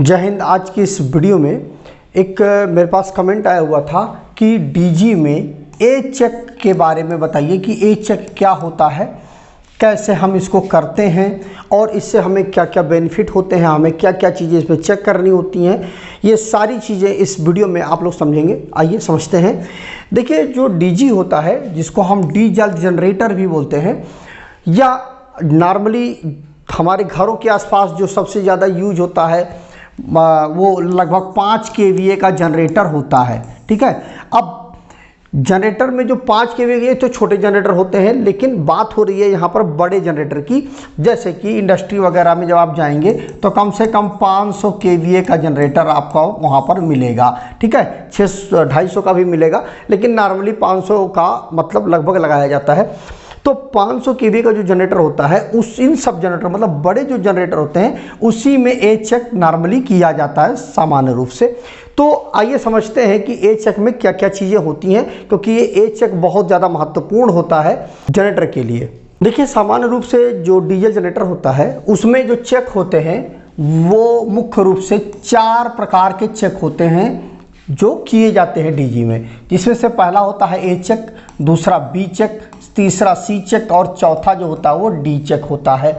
जय हिंद। आज की इस वीडियो में एक मेरे पास कमेंट आया हुआ था कि डीजी में ए चेक के बारे में बताइए कि ए चेक क्या होता है, कैसे हम इसको करते हैं और इससे हमें क्या क्या बेनिफिट होते हैं, हमें क्या क्या चीज़ें इस पर चेक करनी होती हैं। ये सारी चीज़ें इस वीडियो में आप लोग समझेंगे। आइए समझते हैं। देखिए, जो डीजी होता है, जिसको हम डीजल जनरेटर भी बोलते हैं, या नॉर्मली हमारे घरों के आसपास जो सबसे ज़्यादा यूज होता है वो लगभग 5 केवीए का जनरेटर होता है। ठीक है। अब जनरेटर में जो 5 केवीए तो छोटे जनरेटर होते हैं, लेकिन बात हो रही है यहाँ पर बड़े जनरेटर की। जैसे कि इंडस्ट्री वगैरह में जब आप जाएंगे तो कम से कम 500 केवीए का जनरेटर आपको वहाँ पर मिलेगा। ठीक है। 250 का भी मिलेगा, लेकिन नॉर्मली 500 का मतलब लगभग लगाया जाता है। तो 500 केवी का जो जनरेटर होता है, उस इन सब जनरेटर मतलब बड़े जो जनरेटर होते हैं उसी में ए चेक नॉर्मली किया जाता है सामान्य रूप से। तो आइए समझते हैं कि ए चेक में क्या क्या चीज़ें होती हैं, क्योंकि ये ए चेक बहुत ज़्यादा महत्वपूर्ण होता है जनरेटर के लिए। देखिए, सामान्य रूप से जो डीजल जनरेटर होता है उसमें जो चेक होते हैं वो मुख्य रूप से 4 प्रकार के चेक होते हैं जो किए जाते हैं डीजी में, जिसमें से पहला होता है ए चेक, दूसरा बी चेक, तीसरा सी चेक और चौथा जो होता है वो डी चेक होता है।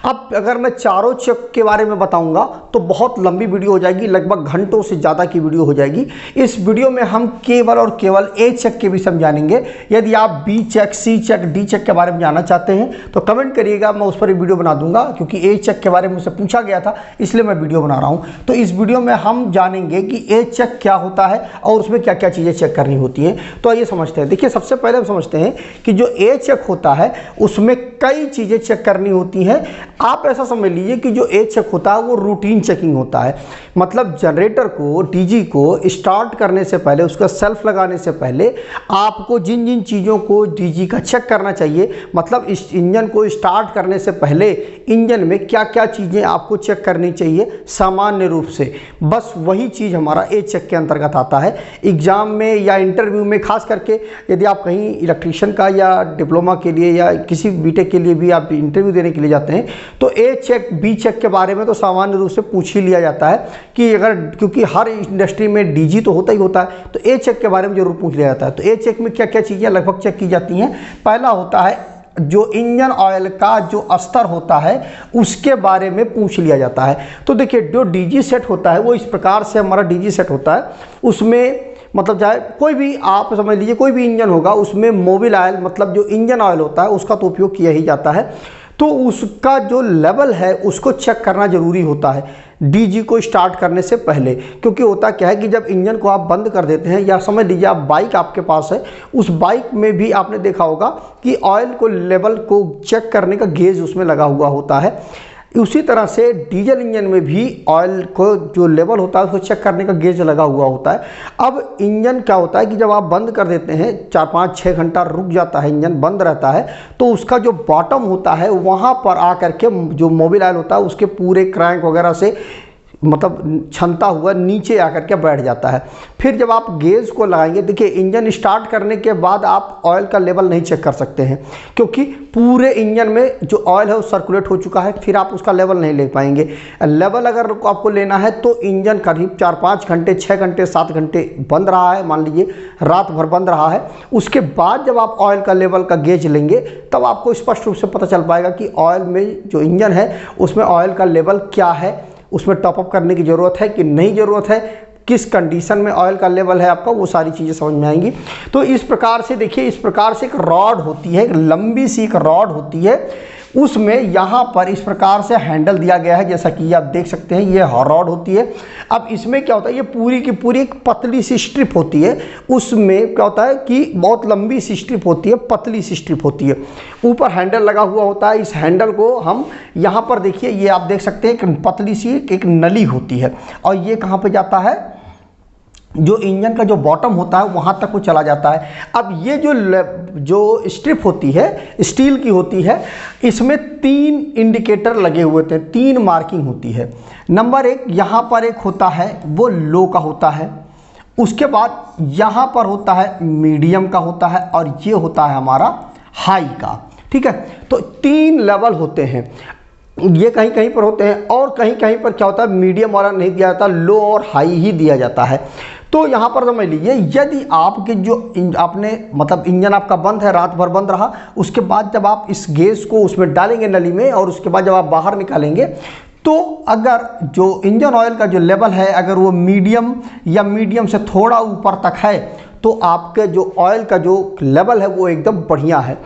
अब अगर मैं चारों चेक के बारे में बताऊंगा तो बहुत लंबी वीडियो हो जाएगी, लगभग घंटों से ज़्यादा की वीडियो हो जाएगी। इस वीडियो में हम केवल और केवल ए चेक के विषय में जानेंगे। यदि आप बी चेक, सी चेक, डी चेक के बारे में जानना चाहते हैं तो कमेंट करिएगा, मैं उस पर एक वीडियो बना दूंगा, क्योंकि ए चेक के बारे में मुझसे पूछा गया था, इसलिए मैं वीडियो बना रहा हूँ। तो इस वीडियो में हम जानेंगे कि ए चेक क्या होता है और उसमें क्या क्या चीज़ें चेक करनी होती हैं। तो आइए समझते हैं। देखिए, सबसे पहले हम समझते हैं कि जो ए चेक होता है उसमें कई चीज़ें चेक करनी होती हैं। आप ऐसा समझ लीजिए कि जो ए चेक होता है वो रूटीन चेकिंग होता है। मतलब जनरेटर को, डीजी को स्टार्ट करने से पहले, उसका सेल्फ लगाने से पहले आपको जिन जिन चीज़ों को डीजी का चेक करना चाहिए, मतलब इस इंजन को स्टार्ट करने से पहले इंजन में क्या क्या चीज़ें आपको चेक करनी चाहिए सामान्य रूप से, बस वही चीज़ हमारा ए चेक के अंतर्गत आता है। एग्जाम में या इंटरव्यू में, खास करके यदि आप कहीं इलेक्ट्रीशियन का या डिप्लोमा के लिए या किसी बीटेक के लिए भी आप इंटरव्यू देने के लिए जाते हैं तो ए चेक, बी चेक के बारे में तो सामान्य रूप से पूछ ही लिया जाता है कि अगर, क्योंकि हर इंडस्ट्री में डीजी तो होता ही होता है, तो ए चेक के बारे में जरूर पूछ लिया जाता है। तो ए चेक में क्या क्या चीज़ें लगभग चेक की जाती हैं। पहला होता है जो इंजन ऑयल का जो स्तर होता है उसके बारे में पूछ लिया जाता है। तो देखिए, जो डीजी सेट होता है वो इस प्रकार से हमारा डीजी सेट होता है। उसमें मतलब चाहे कोई भी, आप समझ लीजिए कोई भी इंजन होगा, उसमें मोबिल ऑयल मतलब जो इंजन ऑयल होता है उसका तो उपयोग किया ही जाता है। तो उसका जो लेवल है उसको चेक करना जरूरी होता है डीजी को स्टार्ट करने से पहले। क्योंकि होता क्या है कि जब इंजन को आप बंद कर देते हैं, या समझ लीजिए आप बाइक आपके पास है, उस बाइक में भी आपने देखा होगा कि ऑयल को, लेवल को चेक करने का गेज उसमें लगा हुआ होता है। उसी तरह से डीजल इंजन में भी ऑयल को जो लेवल होता है उसको चेक करने का गेज लगा हुआ होता है। अब इंजन क्या होता है कि जब आप बंद कर देते हैं, 4-5-6 घंटा रुक जाता है, इंजन बंद रहता है, तो उसका जो बॉटम होता है वहाँ पर आकर के जो मोबिल ऑयल होता है उसके पूरे क्रैंक वगैरह से मतलब छनता हुआ नीचे आकर के बैठ जाता है। फिर जब आप गेज को लगाएंगे, देखिए इंजन स्टार्ट करने के बाद आप ऑयल का लेवल नहीं चेक कर सकते हैं, क्योंकि पूरे इंजन में जो ऑयल है वो सर्कुलेट हो चुका है, फिर आप उसका लेवल नहीं ले पाएंगे। लेवल अगर आपको लेना है तो इंजन करीब 4-5 घंटे, 6 घंटे, 7 घंटे बंद रहा है, मान लीजिए रात भर बंद रहा है, उसके बाद जब आप ऑयल का लेवल का गेज लेंगे तब आपको स्पष्ट रूप से पता चल पाएगा कि ऑयल में जो इंजन है उसमें ऑयल का लेवल क्या है, उसमें टॉपअप करने की ज़रूरत है कि नहीं ज़रूरत है, किस कंडीशन में ऑयल का लेवल है आपका, वो सारी चीज़ें समझ में आएंगी। तो इस प्रकार से देखिए, इस प्रकार से एक रॉड होती है, एक लंबी सी एक रॉड होती है, उसमें यहाँ पर इस प्रकार से हैंडल दिया गया है, जैसा कि आप देख सकते हैं ये रॉड होती है। अब इसमें क्या होता है, ये पूरी की पूरी एक पतली सी स्ट्रिप होती है। उसमें क्या होता है कि बहुत लंबी सी स्ट्रिप होती है, पतली सी स्ट्रिप होती है, ऊपर हैंडल लगा हुआ होता है। इस हैंडल को हम यहाँ पर देखिए, ये आप देख सकते हैं एक पतली सी एक नली होती है, और ये कहाँ पर जाता है, जो इंजन का जो बॉटम होता है वहाँ तक वो चला जाता है। अब ये जो स्ट्रिप होती है स्टील की होती है, इसमें 3 इंडिकेटर लगे हुए थे, 3 मार्किंग होती है। नंबर 1 यहाँ पर एक होता है वो लो का होता है, उसके बाद यहाँ पर होता है मीडियम का होता है, और ये होता है हमारा हाई का। ठीक है। तो 3 लेवल होते हैं। ये कहीं कहीं पर होते हैं, और कहीं कहीं पर क्या होता है मीडियम वाला नहीं दिया जाता, लो और हाई ही दिया जाता है। तो यहाँ पर समझ लीजिए, यदि आपके जो आपने मतलब इंजन आपका बंद है, रात भर बंद रहा, उसके बाद जब आप इस गैस को उसमें डालेंगे नली में, और उसके बाद जब आप बाहर निकालेंगे, तो अगर जो इंजन ऑयल का जो लेवल है अगर वो मीडियम या मीडियम से थोड़ा ऊपर तक है, तो आपके जो ऑयल का जो लेवल है वो एकदम बढ़िया है।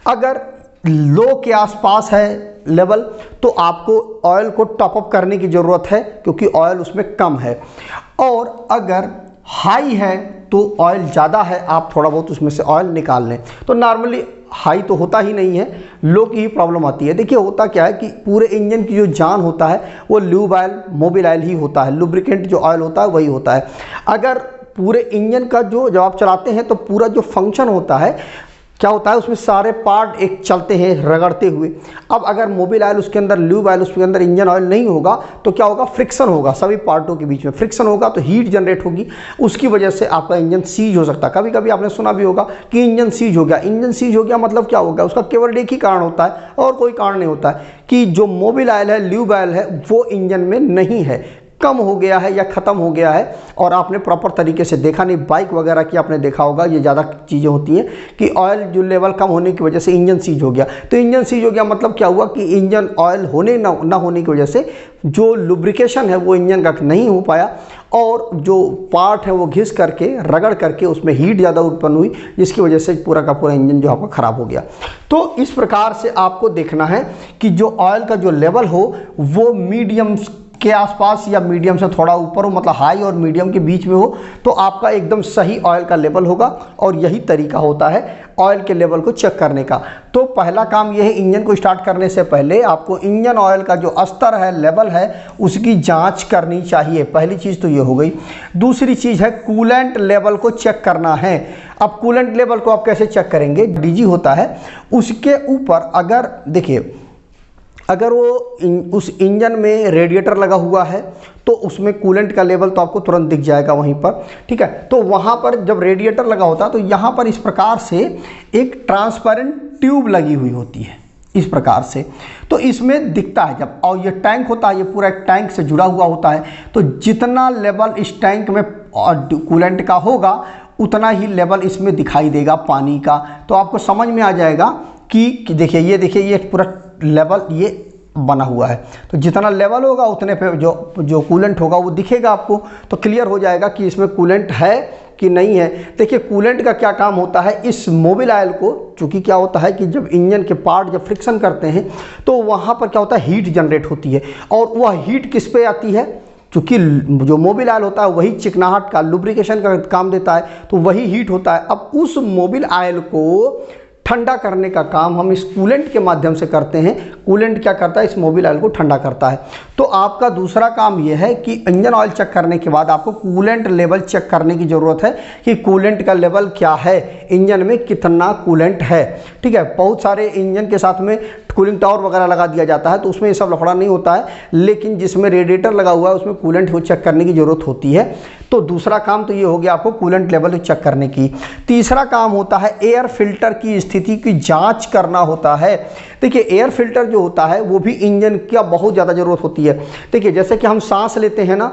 अगर लो के आसपास है लेवल, तो आपको ऑयल को टॉप अप करने की ज़रूरत है, क्योंकि ऑयल उसमें कम है। और अगर हाई है तो ऑयल ज़्यादा है, आप थोड़ा बहुत उसमें से ऑयल निकाल लें। तो नॉर्मली हाई तो होता ही नहीं है, लो की ही प्रॉब्लम आती है। देखिए होता क्या है कि पूरे इंजन की जो जान होता है वो ल्यूब ऑयल, मोबिल ऑयल ही होता है, लुब्रिकेंट जो ऑयल होता है वही होता है। अगर पूरे इंजन का जो जब आप चलाते हैं तो पूरा जो फंक्शन होता है क्या होता है, उसमें सारे पार्ट एक चलते हैं रगड़ते हुए। अब अगर मोबिल ऑयल उसके अंदर, ल्यूब ऑयल उसके अंदर, इंजन ऑयल नहीं होगा तो क्या होगा, फ्रिक्शन होगा, सभी पार्टों के बीच में फ्रिक्शन होगा, तो हीट जनरेट होगी, उसकी वजह से आपका इंजन सीज हो सकता है। कभी कभी आपने सुना भी होगा कि इंजन सीज हो गया। इंजन सीज हो गया मतलब क्या होगा, उसका केवल एक ही कारण होता है और कोई कारण नहीं होता है कि जो मोबिल ऑयल है, ल्यूब ऑयल है, वो इंजन में नहीं है, कम हो गया है या ख़त्म हो गया है, और आपने प्रॉपर तरीके से देखा नहीं। बाइक वगैरह की आपने देखा होगा, ये ज़्यादा चीज़ें होती हैं कि ऑयल जो लेवल कम होने की वजह से इंजन सीज हो गया। तो इंजन सीज हो गया मतलब क्या हुआ कि इंजन ऑयल होने ना होने की वजह से जो लुब्रिकेशन है वो इंजन का नहीं हो पाया, और जो पार्ट है वो घिस करके, रगड़ करके उसमें हीट ज़्यादा उत्पन्न हुई, जिसकी वजह से पूरा का पूरा इंजन जो आपका ख़राब हो गया। तो इस प्रकार से आपको देखना है कि जो ऑयल का जो लेवल हो वो मीडियम के आसपास या मीडियम से थोड़ा ऊपर हो, मतलब हाई और मीडियम के बीच में हो, तो आपका एकदम सही ऑयल का लेवल होगा। और यही तरीका होता है ऑयल के लेवल को चेक करने का। तो पहला काम यह है, इंजन को स्टार्ट करने से पहले आपको इंजन ऑयल का जो स्तर है, लेवल है, उसकी जांच करनी चाहिए। पहली चीज़ तो ये हो गई। दूसरी चीज़ है कूलेंट लेवल को चेक करना है। अब कूलेंट लेवल को आप कैसे चेक करेंगे, डीजी होता है, उसके ऊपर अगर देखिए, अगर वो उस इंजन में रेडिएटर लगा हुआ है तो उसमें कूलेंट का लेवल तो आपको तुरंत दिख जाएगा वहीं पर, ठीक है। तो वहाँ पर जब रेडिएटर लगा होता है तो यहाँ पर इस प्रकार से एक ट्रांसपेरेंट ट्यूब लगी हुई होती है, इस प्रकार से। तो इसमें दिखता है जब, और ये टैंक होता है, ये पूरा एक टैंक से जुड़ा हुआ होता है, तो जितना लेवल इस टैंक में कूलेंट का होगा उतना ही लेवल इसमें दिखाई देगा पानी का। तो आपको समझ में आ जाएगा कि देखिए ये पूरा लेवल ये बना हुआ है, तो जितना लेवल होगा उतने पे जो कूलेंट होगा वो दिखेगा आपको। तो क्लियर हो जाएगा कि इसमें कूलेंट है कि नहीं है। देखिए कूलेंट का क्या काम होता है, इस मोबिल ऑयल को, चूँकि क्या होता है कि जब इंजन के पार्ट जब फ्रिक्शन करते हैं तो वहाँ पर क्या होता है, हीट जनरेट होती है, और वह हीट किस पे आती है, क्योंकि जो मोबिल ऑयल होता है वही चिकनाहट का, लुब्रिकेशन का काम देता है, तो वही हीट होता है। अब उस मोबिल ऑयल को ठंडा करने का काम हम इस कूलेंट के माध्यम से करते हैं। कूलेंट क्या करता है, इस मोबिल ऑयल को ठंडा करता है। तो आपका दूसरा काम यह है कि इंजन ऑयल चेक करने के बाद आपको कूलेंट लेवल चेक करने की ज़रूरत है कि कूलेंट का लेवल क्या है, इंजन में कितना कूलेंट है, ठीक है। बहुत सारे इंजन के साथ में कूलिंग टावर वगैरह लगा दिया जाता है, तो उसमें ये सब लफड़ा नहीं होता है, लेकिन जिसमें रेडिएटर लगा हुआ है उसमें कूलेंट को चेक करने की ज़रूरत होती है। तो दूसरा काम तो ये हो गया आपको कूलेंट लेवल चेक करने की। तीसरा काम होता है एयर फिल्टर की स्थिति की जांच करना होता है। देखिए एयर फिल्टर जो होता है वो भी इंजन की बहुत ज़्यादा ज़रूरत होती है। देखिए जैसे कि हम सांस लेते हैं ना,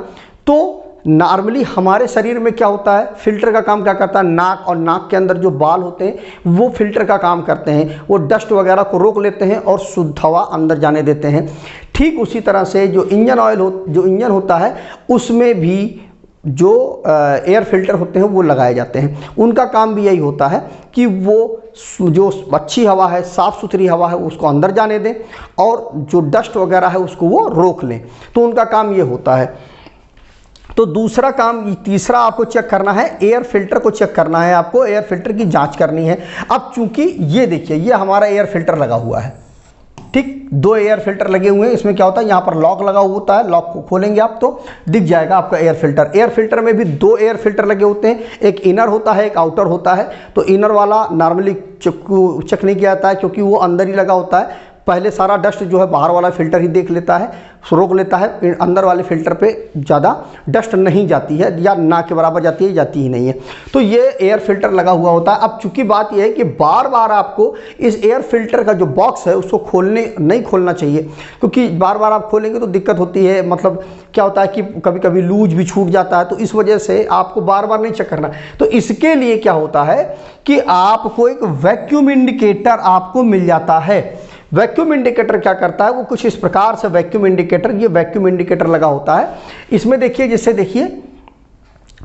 तो नॉर्मली हमारे शरीर में क्या होता है, फिल्टर का काम क्या करता है, नाक, और नाक के अंदर जो बाल होते हैं वो फिल्टर का काम करते हैं, वो डस्ट वगैरह को रोक लेते हैं और शुद्ध हवा अंदर जाने देते हैं। ठीक उसी तरह से जो इंजन होता है उसमें भी जो एयर फिल्टर होते हैं वो लगाए जाते हैं। उनका काम भी यही होता है कि वो जो अच्छी हवा है, साफ़ सुथरी हवा है, उसको अंदर जाने दें, और जो डस्ट वगैरह है उसको वो रोक लें। तो उनका काम ये होता है। तो दूसरा काम, तीसरा आपको चेक करना है, एयर फिल्टर को चेक करना है, आपको एयर फिल्टर की जांच करनी है। अब चूंकि ये देखिए ये हमारा एयर फिल्टर लगा हुआ है, ठीक, 2 एयर फिल्टर लगे हुए हैं। इसमें क्या होता है, यहाँ पर लॉक लगा होता है, लॉक को खोलेंगे आप तो दिख जाएगा आपका एयर फिल्टर। एयर फिल्टर में भी 2 एयर फिल्टर लगे होते हैं, एक इनर होता है, एक आउटर होता है। तो इनर वाला नॉर्मली चेक नहीं किया जाता है क्योंकि वो अंदर ही लगा होता है, पहले सारा डस्ट जो है बाहर वाला फ़िल्टर ही देख लेता है, रोक लेता है, अंदर वाले फ़िल्टर पे ज़्यादा डस्ट नहीं जाती है या ना के बराबर जाती है, जाती ही नहीं है। तो ये एयर फिल्टर लगा हुआ होता है। अब चूंकि बात यह है कि बार बार आपको इस एयर फिल्टर का जो बॉक्स है उसको नहीं खोलना चाहिए, क्योंकि बार बार आप खोलेंगे तो दिक्कत होती है। मतलब क्या होता है कि कभी कभी लूज भी छूट जाता है, तो इस वजह से आपको बार बार नहीं चेक करना। तो इसके लिए क्या होता है कि आपको एक वैक्यूम इंडिकेटर आपको मिल जाता है। वैक्यूम इंडिकेटर क्या करता है, वो कुछ इस प्रकार से वैक्यूम इंडिकेटर, ये वैक्यूम इंडिकेटर लगा होता है। इसमें देखिए, जैसे देखिए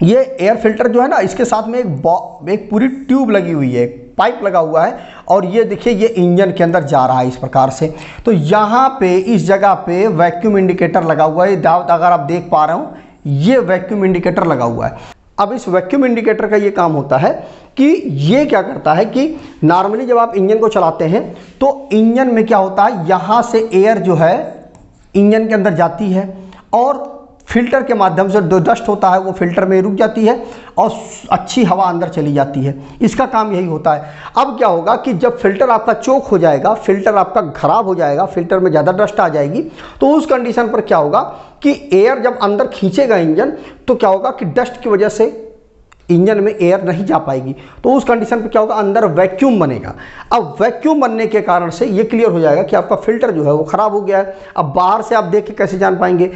ये एयर फिल्टर जो है ना, इसके साथ में एक पूरी ट्यूब लगी हुई है, पाइप लगा हुआ है, और ये देखिए ये इंजन के अंदर जा रहा है इस प्रकार से। तो यहाँ पे इस जगह पे वैक्यूम इंडिकेटर लगा हुआ है, अगर आप देख पा रहे हो ये वैक्यूम इंडिकेटर लगा हुआ है। अब इस वैक्यूम इंडिकेटर का ये काम होता है कि ये क्या करता है कि नॉर्मली जब आप इंजन को चलाते हैं तो इंजन में क्या होता है, यहाँ से एयर जो है इंजन के अंदर जाती है और फिल्टर के माध्यम से जो डस्ट होता है वो फिल्टर में रुक जाती है और अच्छी हवा अंदर चली जाती है। इसका काम यही होता है। अब क्या होगा कि जब फिल्टर आपका चोक हो जाएगा, फिल्टर आपका खराब हो जाएगा, फिल्टर में ज़्यादा डस्ट आ जाएगी, तो उस कंडीशन पर क्या होगा कि एयर जब अंदर खींचेगा इंजन, तो क्या होगा कि डस्ट की वजह से इंजन में एयर नहीं जा पाएगी। तो उस कंडीशन पे क्या होगा, अंदर वैक्यूम बनेगा। अब वैक्यूम बनने के कारण से ये क्लियर हो जाएगा कि आपका फिल्टर जो है वो ख़राब हो गया है। अब बाहर से आप देख के कैसे जान पाएंगे,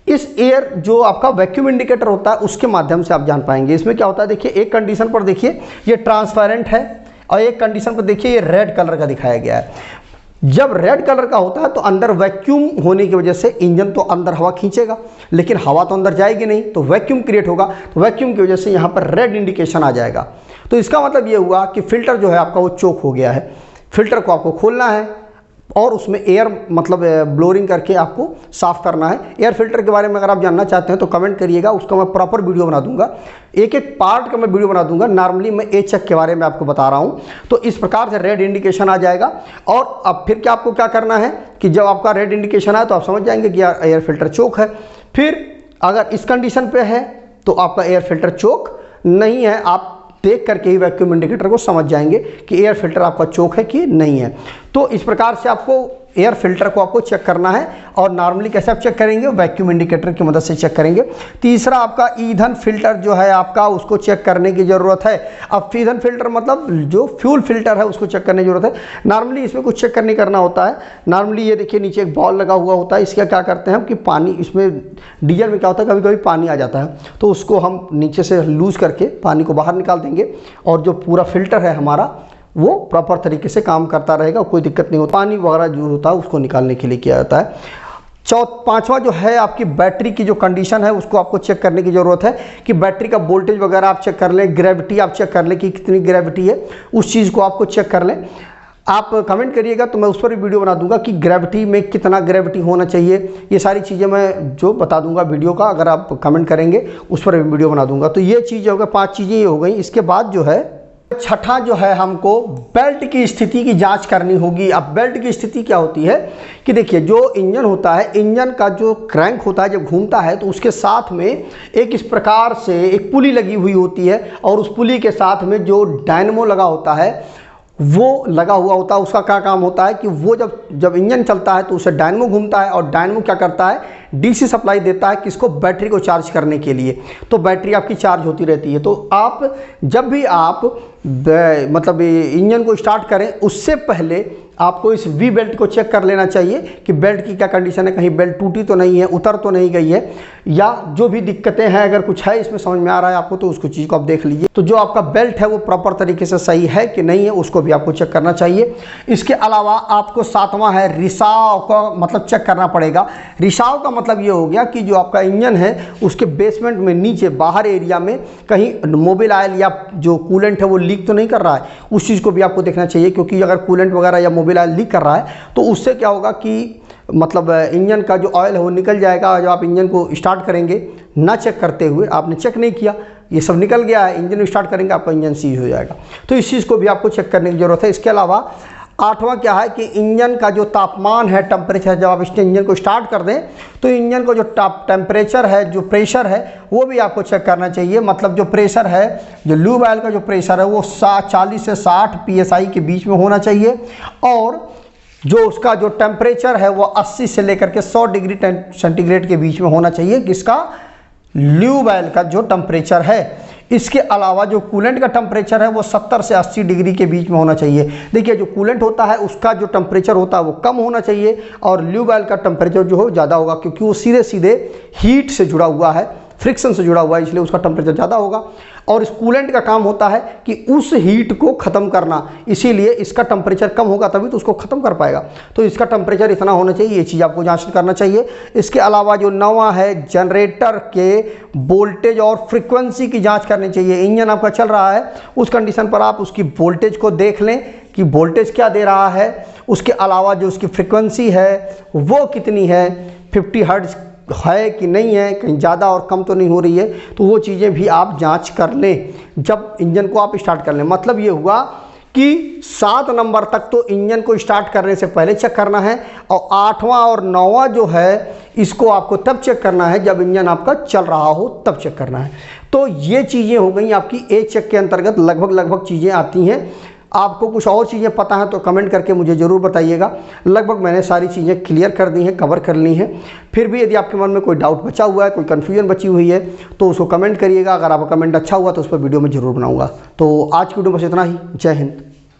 इस एयर जो आपका वैक्यूम इंडिकेटर होता है उसके माध्यम से आप जान पाएंगे। इसमें क्या होता है, देखिए एक कंडीशन पर देखिए ये ट्रांसपेरेंट है और एक कंडीशन पर देखिए ये रेड कलर का दिखाया गया है। जब रेड कलर का होता है तो अंदर वैक्यूम होने की वजह से इंजन तो अंदर हवा खींचेगा, लेकिन हवा तो अंदर जाएगी नहीं, तो वैक्यूम क्रिएट होगा। तो वैक्यूम की वजह से यहाँ पर रेड इंडिकेशन आ जाएगा। तो इसका मतलब ये हुआ कि फिल्टर जो है आपका वो चोक हो गया है। फिल्टर को आपको खोलना है और उसमें एयर मतलब ब्लोरिंग करके आपको साफ़ करना है। एयर फिल्टर के बारे में अगर आप जानना चाहते हैं तो कमेंट करिएगा, उसका मैं प्रॉपर वीडियो बना दूंगा, एक एक पार्ट का मैं वीडियो बना दूंगा। नॉर्मली मैं ए चेक के बारे में आपको बता रहा हूं। तो इस प्रकार से रेड इंडिकेशन आ जाएगा। और अब फिर क्या आपको क्या करना है कि जब आपका रेड इंडिकेशन आए तो आप समझ जाएंगे कि यार एयर फिल्टर चोक है। फिर अगर इस कंडीशन पर है तो आपका एयर फिल्टर चोक नहीं है, आप देख करके ही वैक्यूम इंडिकेटर को समझ जाएंगे कि एयर फिल्टर आपका चोक है कि नहीं है। तो इस प्रकार से आपको एयर फिल्टर को आपको चेक करना है। और नॉर्मली कैसे आप चेक करेंगे, वैक्यूम इंडिकेटर की मदद से चेक करेंगे। तीसरा आपका ईंधन फिल्टर जो है आपका, उसको चेक करने की ज़रूरत है। अब ईंधन फिल्टर मतलब जो फ्यूल फिल्टर है उसको चेक करने की ज़रूरत है। नॉर्मली इसमें कुछ चेक नहीं करना होता है। नॉर्मली ये देखिए नीचे एक बॉल लगा हुआ होता है, इसका क्या करते हैं कि पानी, इसमें डीजल में क्या होता है कभी कभी पानी आ जाता है, तो उसको हम नीचे से लूज़ करके पानी को बाहर निकाल देंगे और जो पूरा फिल्टर है हमारा वो प्रॉपर तरीके से काम करता रहेगा, कोई दिक्कत नहीं होती। पानी वगैरह जो होता है उसको निकालने के लिए किया जाता है। पांचवा जो है आपकी बैटरी की जो कंडीशन है उसको आपको चेक करने की ज़रूरत है कि बैटरी का वोल्टेज वगैरह आप चेक कर लें, ग्रेविटी आप चेक कर लें कि कितनी ग्रेविटी है, उस चीज़ को आपको चेक कर लें। आप कमेंट करिएगा तो मैं उस पर भी वीडियो बना दूंगा कि ग्रेविटी में कितना ग्रेविटी होना चाहिए। ये सारी चीज़ें मैं जो बता दूंगा वीडियो का, अगर आप कमेंट करेंगे उस पर भी वीडियो बना दूंगा। तो ये चीज़ हो गई, 5 चीज़ें ये हो गई। इसके बाद जो है छठा जो है हमको बेल्ट की स्थिति की जांच करनी होगी। अब बेल्ट की स्थिति क्या होती है कि देखिए जो इंजन होता है, इंजन का जो क्रैंक होता है जब घूमता है तो उसके साथ में एक इस प्रकार से एक पुली लगी हुई होती है और उस पुली के साथ में जो डायनेमो लगा होता है वो लगा हुआ होता है। उसका क्या काम होता है कि वो जब इंजन चलता है तो उसे डायनेमो घूमता है और डायनेमो क्या करता है, डीसी सप्लाई देता है किसको, बैटरी को चार्ज करने के लिए। तो बैटरी आपकी चार्ज होती रहती है। तो आप जब भी आप मतलब इंजन को स्टार्ट करें उससे पहले आपको इस वी बेल्ट को चेक कर लेना चाहिए कि बेल्ट की क्या कंडीशन है, कहीं बेल्ट टूटी तो नहीं है, उतर तो नहीं गई है, या जो भी दिक्कतें हैं अगर कुछ है इसमें समझ में आ रहा है आपको तो उसको चीज़ को आप देख लीजिए। तो जो आपका बेल्ट है वो प्रॉपर तरीके से सही है कि नहीं है उसको भी आपको चेक करना चाहिए। इसके अलावा आपको 7वां है रिसाव का मतलब चेक करना पड़ेगा। रिसाव का मतलब ये हो गया कि जो आपका इंजन है उसके बेसमेंट में नीचे बाहर एरिया में कहीं मोबिल ऑयल या जो कूलेंट है वो लीक तो नहीं कर रहा है, उस चीज़ को भी आपको देखना चाहिए। क्योंकि अगर कूलेंट वगैरह या मोबिल ऑयल लीक कर रहा है तो उससे क्या होगा कि मतलब इंजन का जो ऑयल है वो निकल जाएगा। जब आप इंजन को स्टार्ट करेंगे ना चेक करते हुए, आपने चेक नहीं किया, ये सब निकल गया है, इंजन स्टार्ट करेंगे आपका इंजन सीज हो जाएगा। तो इस चीज़ को भी आपको चेक करने की ज़रूरत है। इसके अलावा 8वां क्या है कि इंजन का जो तापमान है, टेम्परेचर, जब आप इस इंजन को स्टार्ट कर दें तो इंजन को जो टेम्परेचर है, जो प्रेशर है वो भी आपको चेक करना चाहिए। मतलब जो प्रेशर है, जो लूब ऑयल का जो प्रेशर है वो 40 से 60 PSI के बीच में होना चाहिए। और जो उसका जो टेम्परेचर है वो 80 से लेकर के 100 डिग्री सेंटीग्रेड के बीच में होना चाहिए, किसका, ल्यूब ऑयल का जो टेम्परेचर है। इसके अलावा जो कूलेंट का टेम्परेचर है वो 70 से 80 डिग्री के बीच में होना चाहिए। देखिए जो कूलेंट होता है उसका जो टेम्परेचर होता है वो कम होना चाहिए और ल्यूब ऑयल का टेम्परेचर जो हो ज़्यादा होगा, क्योंकि वो सीधे सीधे हीट से जुड़ा हुआ है, फ्रिक्शन से जुड़ा हुआ है, इसलिए उसका टेम्परेचर ज़्यादा होगा। और इस कूलेंट का काम होता है कि उस हीट को ख़त्म करना, इसीलिए इसका टेम्परेचर कम होगा तभी तो उसको ख़त्म कर पाएगा। तो इसका टेम्परेचर इतना होना चाहिए, ये चीज़ आपको जांच करना चाहिए। इसके अलावा जो नवा है, जनरेटर के वोल्टेज और फ्रिक्वेंसी की जांच करनी चाहिए। इंजन आपका चल रहा है, उस कंडीशन पर आप उसकी वोल्टेज को देख लें कि वोल्टेज क्या दे रहा है। उसके अलावा जो उसकी फ्रिक्वेंसी है वो कितनी है, 50 हर्ट्ज है कि नहीं है, कहीं ज़्यादा और कम तो नहीं हो रही है, तो वो चीज़ें भी आप जांच कर लें जब इंजन को आप स्टार्ट कर लें। मतलब ये हुआ कि 7 नंबर तक तो इंजन को स्टार्ट करने से पहले चेक करना है, और 8वां और 9वां जो है इसको आपको तब चेक करना है जब इंजन आपका चल रहा हो, तब चेक करना है। तो ये चीज़ें हो गई आपकी ए चेक के अंतर्गत, लगभग चीज़ें आती हैं। आपको कुछ और चीज़ें पता हैं तो कमेंट करके मुझे ज़रूर बताइएगा। लगभग मैंने सारी चीज़ें क्लियर कर दी हैं, कवर कर ली हैं। फिर भी यदि आपके मन में कोई डाउट बचा हुआ है, कोई कन्फ्यूजन बची हुई है तो उसको कमेंट करिएगा। अगर आपका कमेंट अच्छा हुआ तो उस पर वीडियो में ज़रूर बनाऊंगा। तो आज की वीडियो बस इतना ही। जय हिंद।